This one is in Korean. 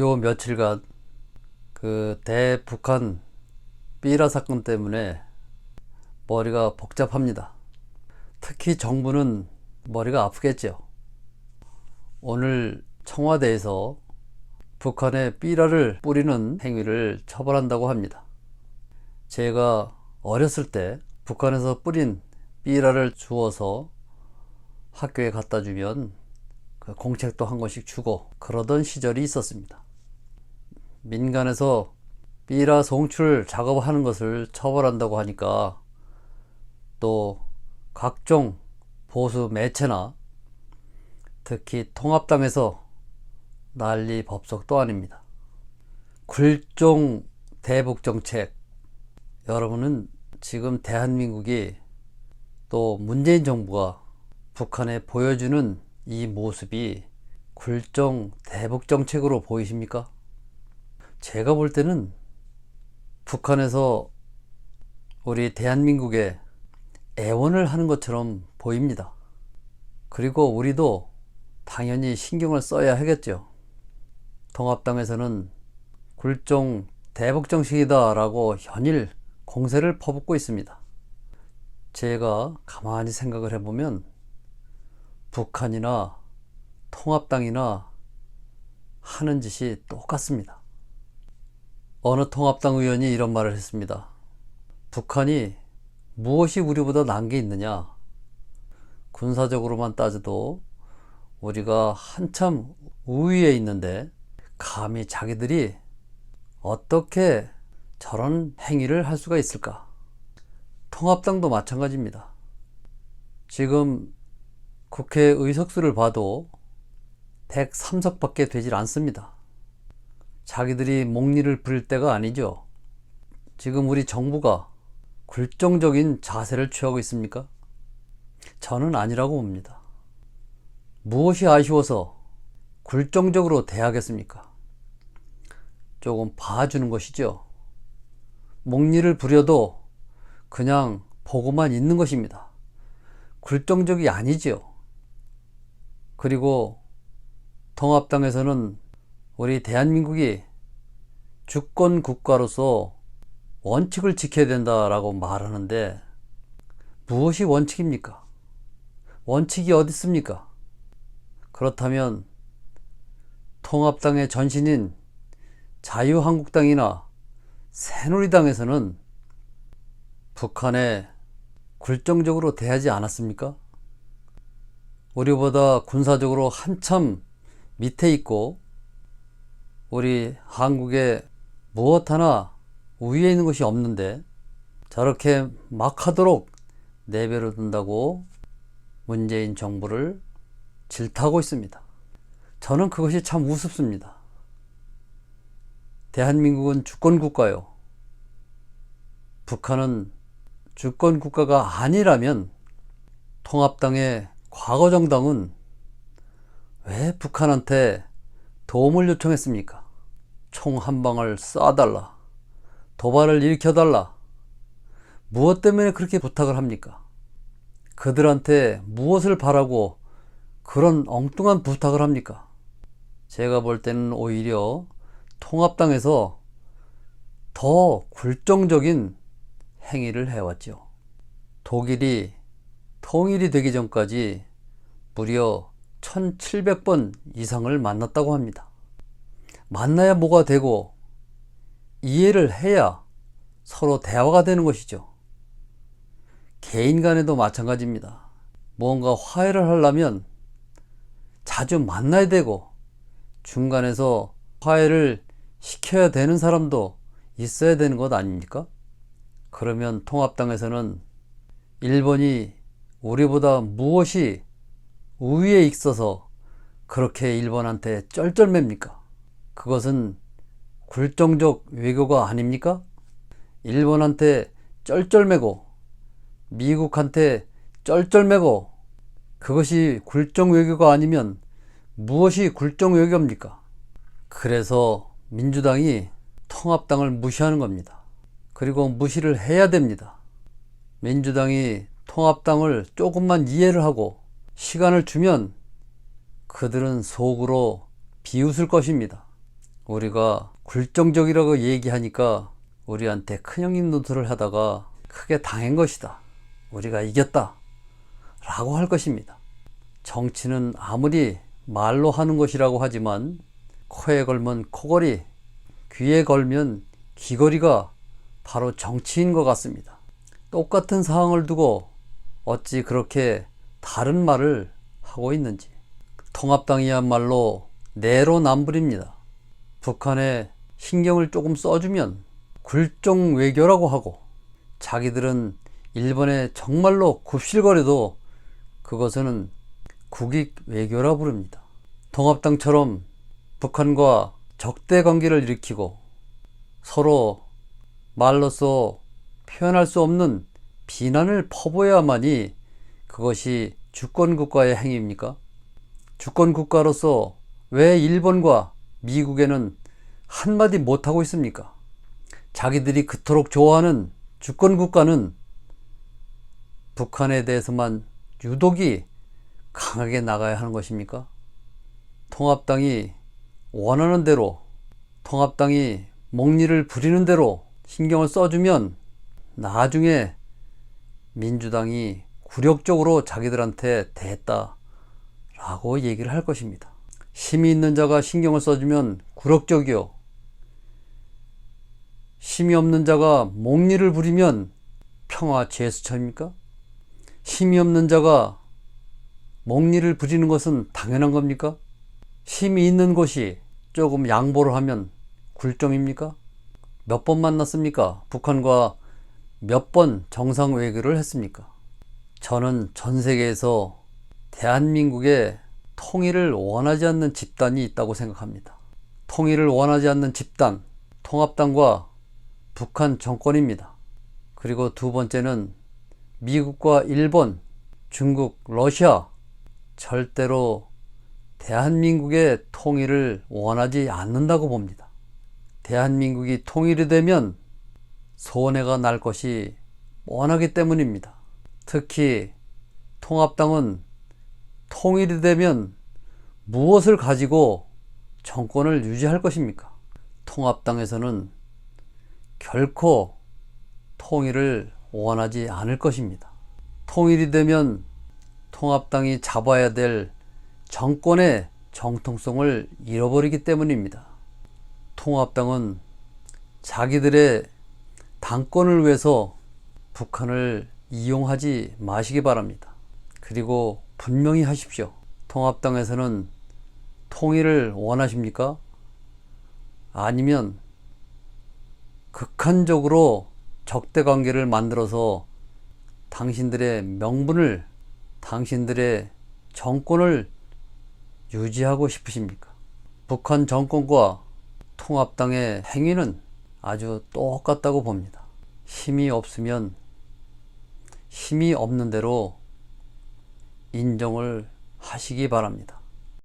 요 며칠간 그 대북한 삐라 사건 때문에 머리가 복잡합니다. 특히 정부는 머리가 아프겠죠. 오늘 청와대에서 북한에 삐라를 뿌리는 행위를 처벌한다고 합니다. 제가 어렸을 때 북한에서 뿌린 삐라를 주워서 학교에 갖다 주면 그 공책도 한 권씩 주고 그러던 시절이 있었습니다. 민간에서 삐라 송출 작업하는 것을 처벌한다고 하니까 또 각종 보수 매체나 특히 통합당에서 난리 법석도 아닙니다. 굴종 대북 정책, 여러분은 지금 대한민국이 또 문재인 정부가 북한에 보여주는 이 모습이 굴종 대북 정책으로 보이십니까? 제가 볼 때는 북한에서 우리 대한민국에 애원을 하는 것처럼 보입니다. 그리고 우리도 당연히 신경을 써야 하겠죠. 통합당에서는 굴종 대북 정책이다 라고 연일 공세를 퍼붓고 있습니다. 제가 가만히 생각을 해보면 북한이나 통합당이나 하는 짓이 똑같습니다. 어느 통합당 의원이 이런 말을 했습니다. 북한이 무엇이 우리보다 난 게 있느냐? 군사적으로만 따져도 우리가 한참 우위에 있는데 감히 자기들이 어떻게 저런 행위를 할 수가 있을까? 통합당도 마찬가지입니다. 지금 국회 의석수를 봐도 103석밖에 되질 않습니다. 자기들이 목리를 부릴 때가 아니죠. 지금 우리 정부가 굴종적인 자세를 취하고 있습니까? 저는 아니라고 봅니다. 무엇이 아쉬워서 굴종적으로 대하겠습니까? 조금 봐주는 것이죠. 목리를 부려도 그냥 보고만 있는 것입니다. 굴종적이 아니죠. 그리고 통합당에서는 우리 대한민국이 주권 국가로서 원칙을 지켜야 된다라고 말하는데 무엇이 원칙입니까? 원칙이 어디 있습니까? 그렇다면 통합당의 전신인 자유한국당이나 새누리당에서는 북한에 굴종적으로 대하지 않았습니까? 우리보다 군사적으로 한참 밑에 있고 우리 한국에 무엇 하나 우위에 있는 것이 없는데 저렇게 막 하도록 내버려 둔다고 문재인 정부를 질타하고 있습니다. 저는 그것이 참 우습습니다. 대한민국은 주권국가요. 북한은 주권국가가 아니라면 통합당의 과거 정당은 왜 북한한테 도움을 요청했습니까? 총 한 방을 쏴달라, 도발을 일으켜달라, 무엇 때문에 그렇게 부탁을 합니까? 그들한테 무엇을 바라고 그런 엉뚱한 부탁을 합니까? 제가 볼 때는 오히려 통합당에서 더 굴종적인 행위를 해왔죠. 독일이 통일이 되기 전까지 무려 1700번 이상을 만났다고 합니다. 만나야 뭐가 되고 이해를 해야 서로 대화가 되는 것이죠. 개인 간에도 마찬가지입니다. 뭔가 화해를 하려면 자주 만나야 되고 중간에서 화해를 시켜야 되는 사람도 있어야 되는 것 아닙니까? 그러면 통합당에서는 일본이 우리보다 무엇이 우위에 있어서 그렇게 일본한테 쩔쩔맵니까? 그것은 굴종적 외교가 아닙니까? 일본한테 쩔쩔매고 미국한테 쩔쩔매고 그것이 굴종 외교가 아니면 무엇이 굴종 외교입니까? 그래서 민주당이 통합당을 무시하는 겁니다. 그리고 무시를 해야 됩니다. 민주당이 통합당을 조금만 이해를 하고 시간을 주면 그들은 속으로 비웃을 것입니다. 우리가 굴종적이라고 얘기하니까 우리한테 큰형님 노릇을 하다가 크게 당한 것이다, 우리가 이겼다 라고 할 것입니다. 정치는 아무리 말로 하는 것이라고 하지만 코에 걸면 코걸이, 귀에 걸면 귀걸이가 바로 정치인 것 같습니다. 똑같은 상황을 두고 어찌 그렇게 다른 말을 하고 있는지. 통합당이야말로 내로남불입니다. 북한에 신경을 조금 써주면 굴종 외교라고 하고, 자기들은 일본에 정말로 굽실거려도 그것은 국익 외교라 부릅니다. 통합당처럼 북한과 적대 관계를 일으키고 서로 말로써 표현할 수 없는 비난을 퍼부어야만이 그것이 주권국가의 행위입니까? 주권국가로서 왜 일본과 미국에는 한마디 못하고 있습니까? 자기들이 그토록 좋아하는 주권국가는 북한에 대해서만 유독이 강하게 나가야 하는 것입니까? 통합당이 원하는 대로, 통합당이 목리를 부리는 대로 신경을 써주면 나중에 민주당이 굴욕적으로 자기들한테 대했다 라고 얘기를 할 것입니다. 힘이 있는 자가 신경을 써주면 굴욕적이요, 힘이 없는 자가 목리를 부리면 평화 제스처입니까? 힘이 없는 자가 목리를 부리는 것은 당연한 겁니까? 힘이 있는 곳이 조금 양보를 하면 굴종입니까? 몇 번 만났습니까? 북한과 몇 번 정상외교를 했습니까? 저는 전 세계에서 대한민국의 통일을 원하지 않는 집단이 있다고 생각합니다. 통일을 원하지 않는 집단, 통합당과 북한 정권입니다. 그리고 두 번째는 미국과 일본, 중국, 러시아, 절대로 대한민국의 통일을 원하지 않는다고 봅니다. 대한민국이 통일이 되면 손해가 날 것이 뻔하기 때문입니다. 특히 통합당은 통일이 되면 무엇을 가지고 정권을 유지할 것입니까? 통합당에서는 결코 통일을 원하지 않을 것입니다. 통일이 되면 통합당이 잡아야 될 정권의 정통성을 잃어버리기 때문입니다. 통합당은 자기들의 당권을 위해서 북한을 이용하지 마시기 바랍니다. 그리고 분명히 하십시오. 통합당에서는 통일을 원하십니까? 아니면 극한적으로 적대관계를 만들어서 당신들의 명분을, 당신들의 정권을 유지하고 싶으십니까? 북한 정권과 통합당의 행위는 아주 똑같다고 봅니다. 힘이 없으면 힘이 없는 대로 인정을 하시기 바랍니다.